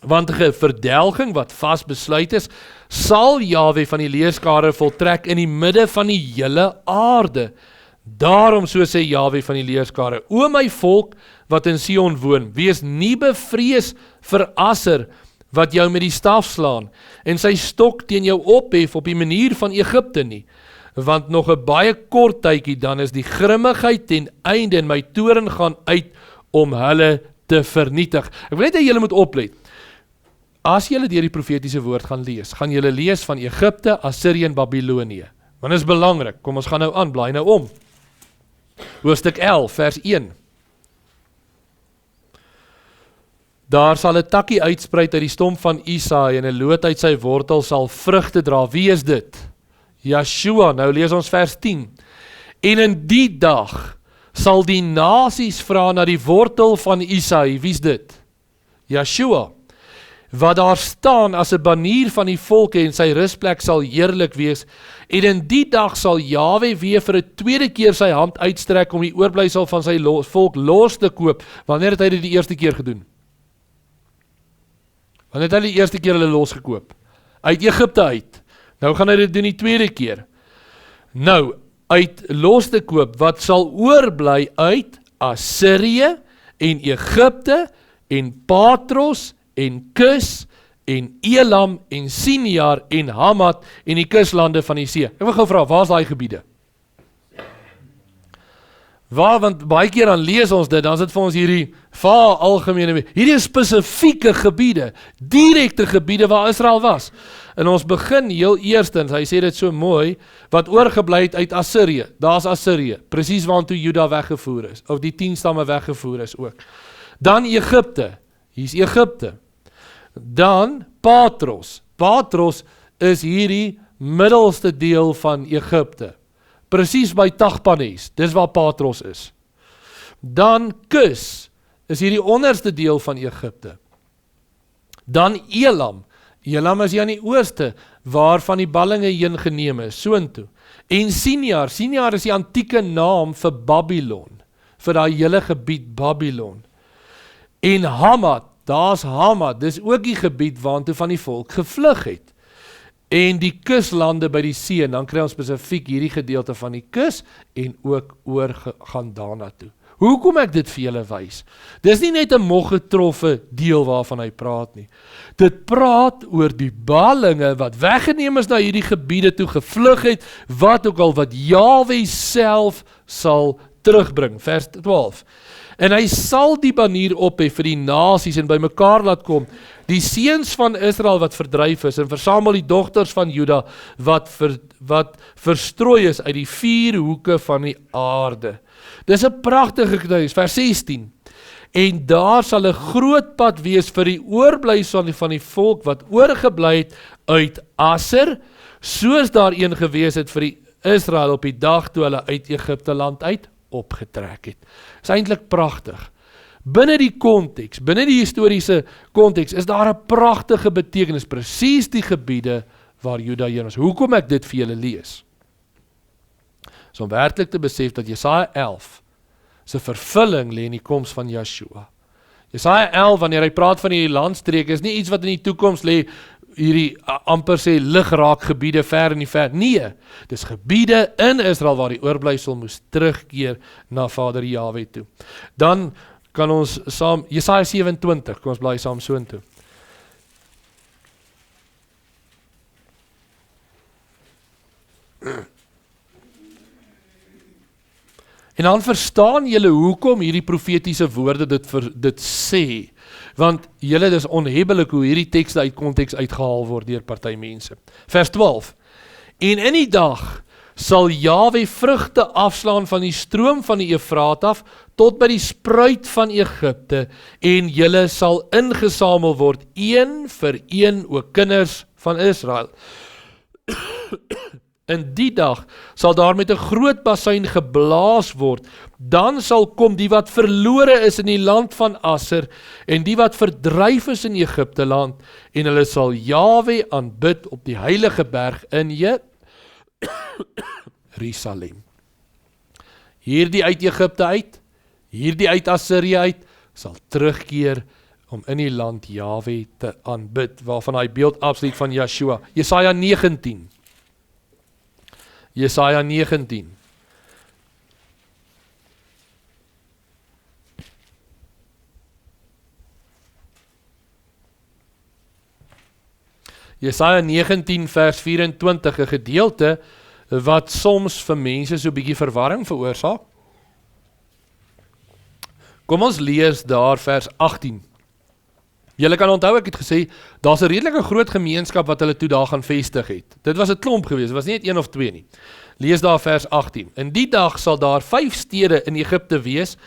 Want 'n verdelging wat vasbesluit is, sal Jahwe van die leerskare voltrek in die midde van die hele aarde. Daarom, so sê Jahwe van die leerskare, o my volk wat in Sion woon, wees nie bevrees vir Asser wat jou met die staf slaan en sy stok teen jou ophef op die manier van Egipte nie, want nog 'n baie kort tydjie dan is die grimmigheid ten einde en my toorn gaan uit om hulle te vernietig. Ek wil net hê julle moet oplet. As julle deur die profetiese woord gaan julle lees van Egipte, Assirië en Babilonië. Want dit is belangrik. Kom ons gaan nou aan, blaai nou om. Hoofstuk 11 vers 1. Daar sal 'n takkie uitspruit uit die stomp van Isaai en 'n loot uit sy wortel sal vrugte dra. Wie is dit? Yeshua. Nou lees ons vers 10. En in die dag sal die nasies vra na die wortel van Isaai. Wie's dit? Yeshua. Wat daar staan as 'n banier van die volke en sy rusplek sal heerlik wees. En in die dag sal Jahwe weer vir 'n tweede keer sy hand uitstrek om die oorblysel van sy volk los te koop. Wanneer het hy dit die eerste keer gedoen? Wanneer het hy die eerste keer hulle losgekoop? Uit Egipte uit. Nou gaan hy dit doen die tweede keer. Nou, uit los te koop, wat sal oorbly uit Assirië en Egipte en Patros en Kus en Elam en Siniar en Hamat en die kuslande van die see. Ek wil gou vra, waar is daai gebiede? Waar, want baie keer dan lees ons dit, dan is dit vir ons hierdie algemene, hierdie spesifieke gebiede, direkte gebiede waar Israel was. En ons begin heel eerstens, hy sê dit so mooi, wat oorgebly het uit Assirië, daar's Assirië, presies waartoe Juda weggevoer is, of die 10 stamme weggevoer is ook. Dan Egipte, hier's Egipte. Dan Patros. Patros is hierdie middelste deel van Egipte. Presies by Tagpanes, dis waar Patros is. Dan Kus is hierdie onderste deel van Egipte. Dan Elam. Elam is hier aan die ooste, waarvan die ballinge heen geneem is, soontoe. En Siniar. Siniar is die antieke naam vir Babylon, vir daai hele gebied Babylon. En Hamat. Daar's Hamat, dis ook die gebied waantoe van die volk gevlug het. En die kuslande by die see, en dan kry ons spesifiek hierdie gedeelte van die kus, en ook oorgaan daarna toe. Hoekom ek dit vir julle wys? Dis nie net 'n mog getroffe deel waarvan hy praat nie. Dit praat oor die ballinge wat weggeneem is na hierdie gebiede toe, gevlug het, wat ook al, wat Jahwe self sal terugbring. Vers 12. En hy sal die banier ophef vir die nasies en by mekaar laat kom, die seuns van Israel wat verdryf is, en versamel die dogters van Juda wat verstrooi is uit die 4 hoeke van die aarde. Dis 'n pragtige getuienis, vers 16. En daar sal 'n groot pad wees vir die oorblysel van die volk wat oorgebly het uit Asser, soos daar een gewees het vir die Israel op die dag toe hulle uit Egipte land uit opgetrek het. Is eintlik pragtig. Binne die konteks, binne die historiese konteks, is daar 'n pragtige betekenis, presies die gebiede waar Juda heen was. Hoekom ek dit vir julle lees? So om werklik te besef dat Jesaja 11 se vervulling lê in die koms van Yeshua. Jesaja 11, wanneer hy praat van die landstreek, is nie iets wat in die toekoms lê, hierdie amper sê ligraak gebiede ver in die ver. Nee, dis gebiede in Israel waar die oorblysel moes terugkeer na Vader Jahwe toe. Dan kan ons saam, Jesaja 27, kom ons blaai saam soontoe. En dan verstaan julle hoekom hierdie profetiese woorde dit sê. Want julle, dis onhebbelik hoe hierdie tekste uit konteks uitgehaal word deur party mense. Vers 12. En in die dag sal Jahwe vrugte afslaan van die stroom van die Efraat af, tot by die spruit van Egipte, en julle sal ingesamel word, een vir een, o kinders van Israel. In die dag sal daar met 'n groot basuin geblaas word, dan sal kom die wat verlore is in die land van Asser, en die wat verdryf is in Egipte land, en hulle sal Jahwe aanbid op die heilige berg in Jerusalem. Hierdie uit Egipte uit, hierdie uit Assirië uit, sal terugkeer om in die land Jahwe te aanbid, waarvan hy beeld afsluit van Yeshua. Jesaja 19. Jesaja 19. Jesaja 19 vers 24, 'n gedeelte wat soms vir mense so 'n bietjie verwarring veroorsaak. Kom ons lees daar vers 18. Julle kan onthou, ek het gesê, daar's 'n redelike groot gemeenskap wat hulle toe daar gaan vestig het. Dit was 'n klomp gewees, dit was nie net 1 of 2 nie. Lees daar vers 18. In die dag sal daar 5 stede in Egipte wees,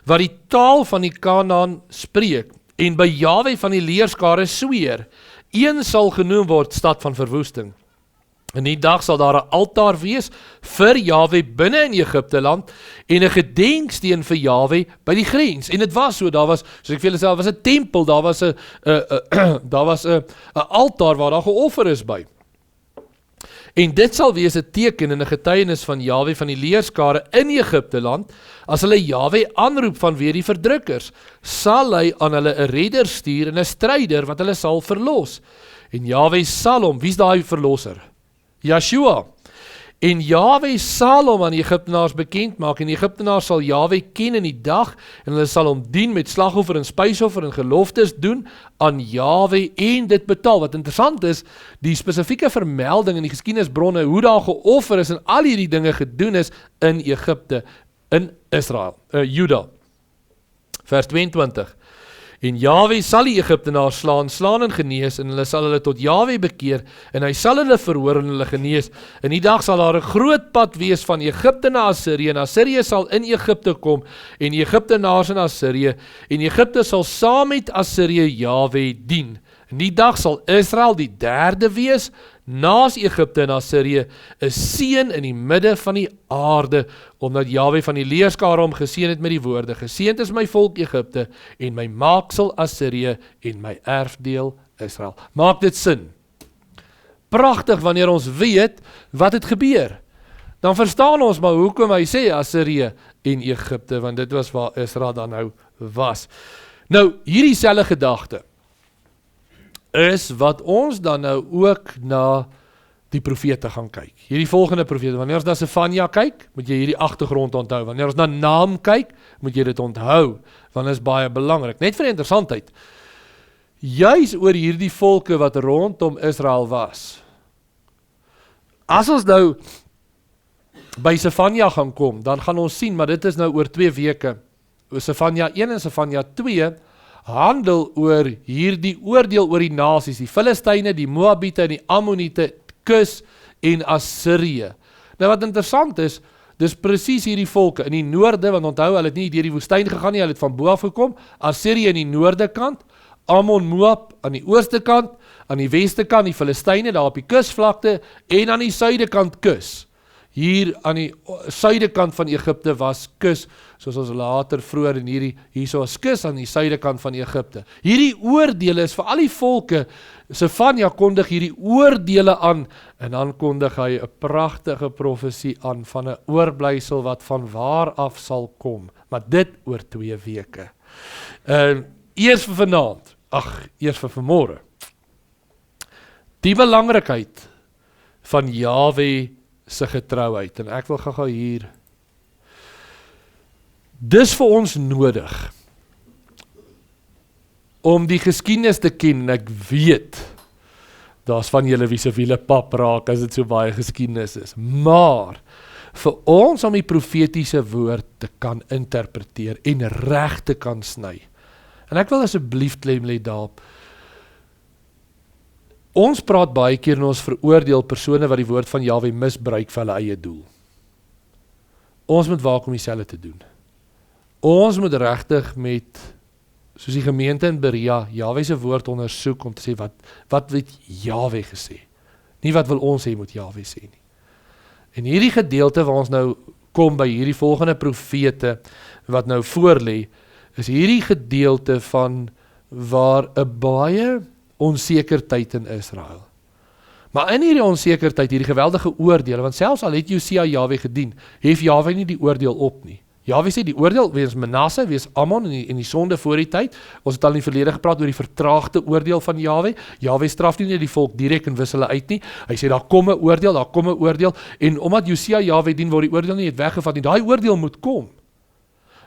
wat die taal van die Kanaan spreek, en by Jahwe van die leerskare sweer. Een sal genoem word stad van verwoesting. In die dag sal daar 'n altaar wees vir Jahwe binne in Egipte land, en 'n gedenksteen vir Jahwe by die grens. En dit was so, daar was, soos ek vir julle sê, daar was 'n tempel, daar was 'n altaar waar daar geoffer is by. En dit sal wees 'n teken en 'n getuienis van Jahwe van die leerskare in Egipte land, as hulle Jahwe aanroep vanweë die verdrukkers, sal hy aan hulle 'n redder stuur en 'n stryder wat hulle sal verlos. En Jahwe sal hom, wie's daai verlosser? Yeshua. En Jahwe sal hom aan die Egiptenaars bekend maak, en die Egiptenaars sal Jahwe ken in die dag, en hulle sal hom dien met slagoffer en spysoffer en geloftes doen aan Jahwe en dit betaal. Wat interessant is, die spesifieke vermelding in die geskiedenisbronne, hoe daar geoffer is en al hierdie dinge gedoen is in Egipte, in Israel, Juda. Vers 22. En Jahwe sal die Egiptenaars slaan en genees, en hulle sal hulle tot Jahwe bekeer, en hy sal hulle verhoor en hulle genees. In die dag sal daar 'n groot pad wees van Egipte na Assirië, en Assirië sal in Egipte kom, en die Egiptenaars in Assirië, en Egipte sal saam met Assirië Jahwe dien. In die dag sal Israel die derde wees, naas Egipte en Assirië, 'n seën in die midde van die aarde, omdat Jahwe van die leerskare hom geseën het met die woorde: geseënd is my volk Egipte, en my maaksel Assirië, en my erfdeel Israel. Maak dit sin? Pragtig wanneer ons weet wat het gebeur. Dan verstaan ons maar hoekom hy sê Assirië en Egipte, want dit was waar Israel dan nou was. Nou, hierdie selfde gedagte is wat ons dan nou ook na die profete gaan kyk. Hierdie volgende profete, wanneer ons na Sefanja kyk, moet jy hierdie agtergrond onthou. Wanneer ons na Naam kyk, moet jy dit onthou, want dit is baie belangrik. Net vir die interessantheid, juis oor hierdie volke wat rondom Israel was. As ons nou by Sefanja gaan kom, dan gaan ons sien, maar dit is nou oor 2 weke, Sefanja 1 en Sefanja 2, handel oor hierdie oordeel oor die nasies, die Filistyne, die Moabiete en die Ammoniete, Kus en Assirië. Nou wat interessant is, dis presies hierdie volke in die noorde, want onthou, hulle het nie deur die woestyn gegaan nie, hulle het van bo af gekom, Assirië aan die noorde kant, Ammon, Moab aan die ooste kant, aan die weste kant die Filistyne daar op die kusvlakte, en aan die suide kant Kus. Hier aan die suide kant van Egipte was Kus, soos ons later vroeër in hierso was Kus aan die suide kant van Egipte. Hierdie oordele is vir al die volke, Sefanja kondig hierdie oordele aan, en dan kondig hy 'n pragtige profesie aan van 'n oorblysel wat van waar af sal kom, maar dit oor 2 weke. Eers vir vanaand, eers vir vanmôre. Die belangrikheid van Jahwe se getrouheid, en ek wil gou hier, dis vir ons nodig, om die geskiedenis te ken, en ek weet, daar's van julle wie se wiele pap raak, as dit so baie geskiedenis is, maar, vir ons om die profetiese woord te kan interpreteer en reg te kan sny. En ek wil asseblief klem lê daarop. Ons praat baie keer en ons veroordeel persone wat die woord van Jahwe misbruik vir hulle eie doel. Ons moet waak om dieselfde te doen. Ons moet regtig met, soos die gemeente in Berea, Jahwe se woord ondersoek om te sê, wat het Jahwe gesê? Nie wat wil ons sê moet Jahwe sê nie. En hierdie gedeelte waar ons nou kom by hierdie volgende profete wat nou voorlê, is hierdie gedeelte van waar 'n baie onseker tyd in Israel. Maar in hierdie onsekerheid, hierdie geweldige oordele, want selfs al het Josia Jahwe gedien, hef Jahwe nie die oordeel op nie. Jahwe sê die oordeel wees Manasse, wees Ammon en die sonde voor die tyd. Ons het al in die verlede gepraat oor die vertraagde oordeel van Jahwe. Jahwe straf nie net die volk direk en wis hulle uit nie. Hy sê daar kom 'n oordeel, en omdat Josia Jahwe dien, word die oordeel nie het weggevat nie. Daai oordeel moet kom.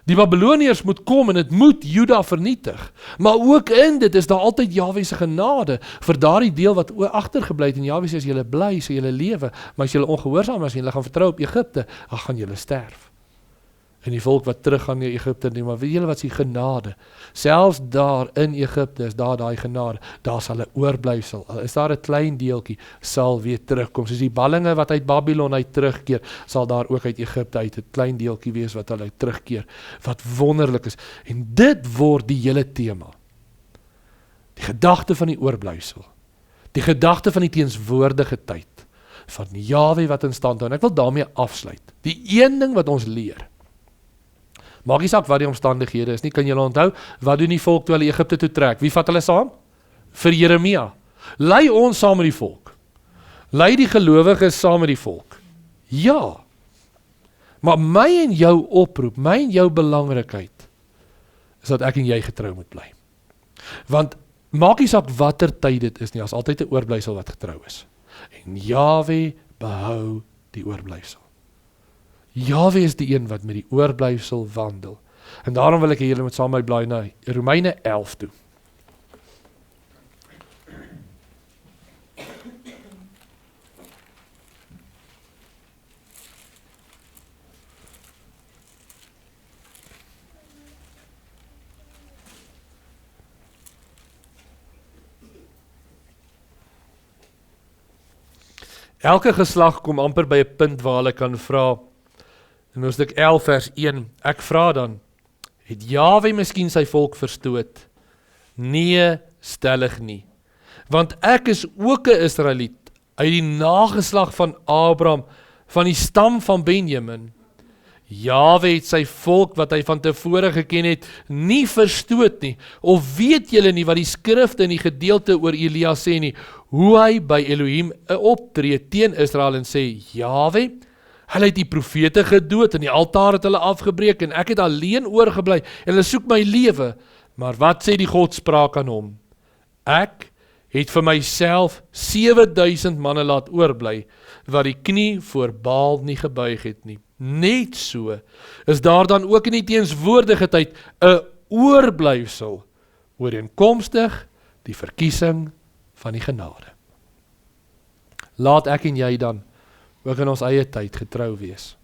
Die Babyloniërs moet kom en het moet Juda vernietig. Maar ook in dit is daar altyd Jahwe se genade vir daardie deel wat agtergebly het. En Jahwe sê as julle bly, sê julle lewe, maar as julle ongehoorsaam is en julle gaan vertrou op Egipte, dan gaan julle sterf. En die volk wat terug gaan na Egipte nie, maar weet julle wat is die genade? Selfs daar in Egipte is daar daai genade. Daar sal 'n oorblyfsel, al is daar 'n klein deeltjie, sal weer terugkom. Soos die ballinge wat uit Babylon uit terugkeer, sal daar ook uit Egipte uit 'n klein deeltjie wees wat hulle uit terugkeer. Wat wonderlik is. En dit word die hele tema. Die gedagte van die oorblyfsel. Die gedagte van die teenswoordige tyd. Van Jahwe wat in stand hou. En ek wil daarmee afsluit. Die een ding wat ons leer. Maak nie saak wat die omstandighede is nie, kan julle onthou, wat doen die volk toe hulle Egipte toe trek? Wie vat hulle saam? Vir Jeremia. Lei ons saam met die volk. Lei die gelowiges saam met die volk. Ja. Maar my en jou oproep, my en jou belangrikheid, is dat ek en jy getrou moet bly. Want maak nie saak watter tyd dit is nie, as altyd 'n oorblyfsel wat getrou is. En Jahwe behou die oorblyfsel. Jahwe is die een wat met die oorblyfsel wandel. En daarom wil ek hê julle moet saam met my blaai na Romeine 11 toe. Elke geslag kom amper by 'n punt waar hulle kan vra. In Hoofstuk 11 vers 1, ek vra dan, het Jahwe miskien sy volk verstoot? Nee, stellig nie. Want ek is ook 'n Israeliet, uit die nageslag van Abraham, van die stam van Benjamin. Jahwe het sy volk wat hy van tevore geken het, nie verstoot nie. Of weet julle nie wat die skrifte in die gedeelte oor Elia sê nie, hoe hy by Elohim optree teen Israel en sê, Jahwe, hulle het die profete gedood en die altaar het hulle afgebreek en ek het alleen oorgebly en hulle soek my lewe. Maar wat sê die Godspraak aan hom? Ek het vir myself 7000 manne laat oorbly wat die knie voor Baal nie gebuig het nie. Net so is daar dan ook in die teenswoordige tyd 'n oorblyfsel ooreenkomstig die verkiesing van die genade. Laat ek en jy dan ook in ons eie tyd getrou wees.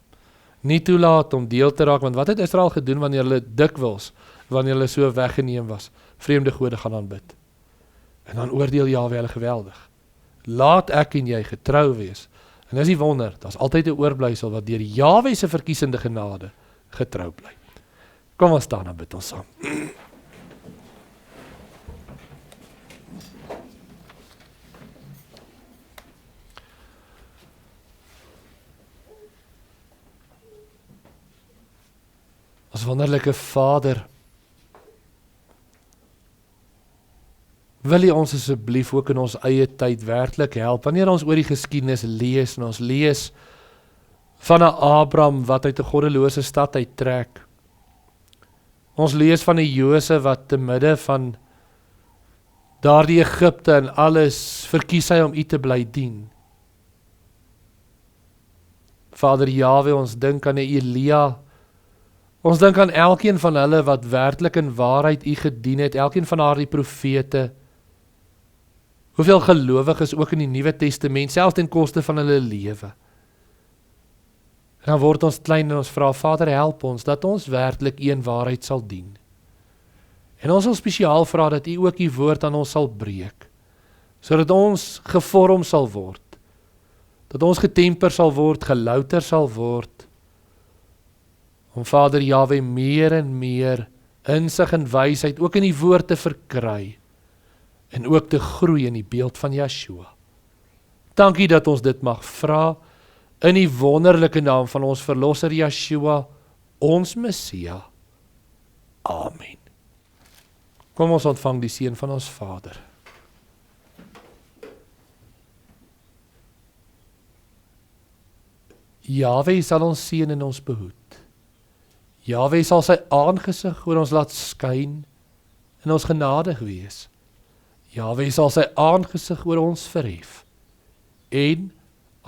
Nie toelaat om deel te raak, want wat het Israel gedoen wanneer hulle dikwels, wanneer hulle so weggeneem was, vreemde gode gaan aanbid. En dan oordeel Jahwe hulle geweldig. Laat ek en jy getrou wees. En dis die wonder, daar's altyd 'n oorblyfsel wat deur Jahwe se verkiesende genade getrou bly. Kom ons staan en bid ons saam. Ons wonderlike Vader, wil U ons asseblief ook in ons eie tyd werklik help, wanneer ons oor die geskiedenis lees, en ons lees van 'n Abraham wat uit 'n goddelose stad uittrek. Ons lees van 'n Josef wat te midde van daardie Egipte en alles verkies hy om U te bly dien. Vader Jahwe, ons dink aan 'n Elia. Ons dink aan elkeen van hulle wat werklik in waarheid U gedien het, elkeen van daardie profete. Hoeveel gelowiges ook in die Nuwe Testament, selfs ten koste van hulle lewe. Dan word ons klein en ons vra, Vader, help ons, dat ons werklik een waarheid sal dien. En ons wil spesiaal vra dat U ook die woord aan ons sal breek, sodat ons gevorm sal word, dat ons getemper sal word, gelouter sal word, om Vader Jahwe meer en meer insig en wysheid ook in die woord te verkry, en ook te groei in die beeld van Yeshua. Dankie dat ons dit mag vra, in die wonderlike naam van ons verlosser Yeshua, ons Messia. Amen. Kom ons ontvang die seën van ons Vader. Jahwe sal ons seën en ons behoed. Jahwe sal sy aangesig oor ons laat skyn en ons genadig wees. Jahwe sal sy aangesig oor ons verhef en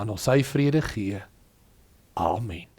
aan ons sy vrede gee. Amen.